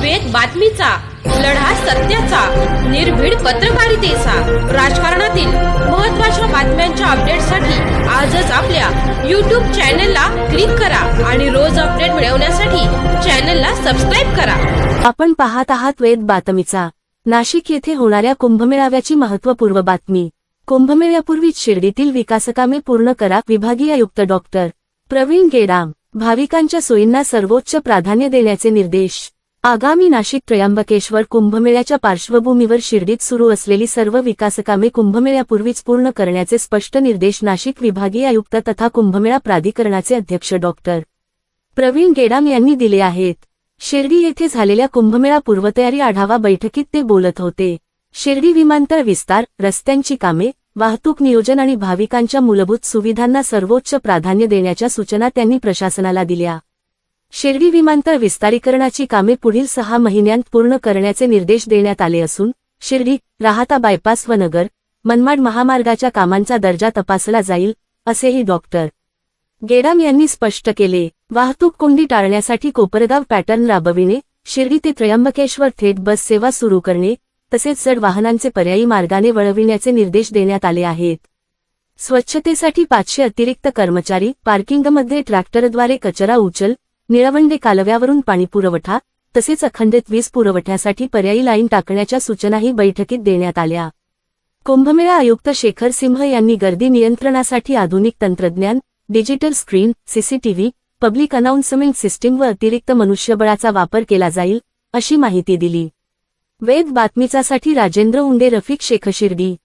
वेद बातमीचा, लढा सत्याचा, निर्भीड पत्रकारितेचा, राजकारणातील महत्त्वाच्या बातम्यांच्या अपडेटसाठी आजच आपल्या YouTube चॅनलला क्लिक करा आणि रोज अपडेट मिळवण्यासाठी चॅनलला सबस्क्राइब करा। आपण पाहत आहात वेद बातमीचा। नाशिक येथे होणाऱ्या कुंभमेळाव्याची महत्त्वपूर्ण बातमी। कुंभमेळ्यापूर्वीच शिर्डीतील विकासकामे पूर्ण करा, विभागीय आयुक्त डॉक्टर प्रवीण गेडाम। भाविकांच्या सोयींना सर्वोच्च प्राधान्य देण्याचे निर्देश। आगामी नाशिक त्र्यंबकेश्वर कुंभमेळ्याच्या पार्श्वभूमीवर शिर्डीत सुरू असलेली सर्व विकासकामे कुंभमेळ्यापूर्वीच पूर्ण करण्याचे स्पष्ट निर्देश नाशिक विभागीय आयुक्त तथा कुंभमेळा प्राधिकरणाचे अध्यक्ष डॉक्टर प्रवीण गेडाम यांनी दिले आहेत। शिर्डी येथे झालेल्या कुंभमेळा पूर्वतयारी आढावा बैठकीत ते बोलत होते। शिर्डी विमानतळ विस्तार, रस्त्यांची कामे, वाहतूक नियोजन आणि भाविकांच्या मूलभूत सुविधांना सर्वोच्च प्राधान्य देण्याच्या सूचना त्यांनी प्रशासनाला दिल्या। शिर्डी विमानतळ विस्तारीकरणाची कामे पुढील 6 महिन्यांत पूर्ण करण्याचे निर्देश देण्यात आले असून शिर्डी, राहाता बायपास व नगर, मनमाड महामार्गाच्या कामांचा दर्जा तपासला जाईल, असेही डॉक्टर गेडाम यांनी स्पष्ट केले। वाहतूक कोंडी टाळण्यासाठी कोपरगाव पॅटर्न राबविणे, शिर्डी ते त्र्यंबकेश्वर थेट बस सेवा सुरू करणे तसेच जड वाहनांचे पर्यायी मार्गाने वळविण्याचे निर्देश देण्यात आले आहेत। स्वच्छतेसाठी 500 अतिरिक्त कर्मचारी, पार्किंगमध्ये ट्रॅक्टरद्वारे कचरा उचल, निळवंडे कालव्यावरून पाणीपुरवठा तसेच अखंडित वीज पुरवठ्यासाठी पर्यायी लाईन टाकण्याच्या सूचनाही बैठकीत देण्यात आल्या। कुंभमेळा आयुक्त शेखर सिंह यांनी गर्दी नियंत्रणासाठी आधुनिक तंत्रज्ञान, digital screen, CCTV, public announcement system व अतिरिक्त मनुष्यबळाचा वापर केला जाईल, अशी माहिती दिली। वेद बातमीचासाठी राजेंद्र उंडे, रफिक शेख, शिर्डी।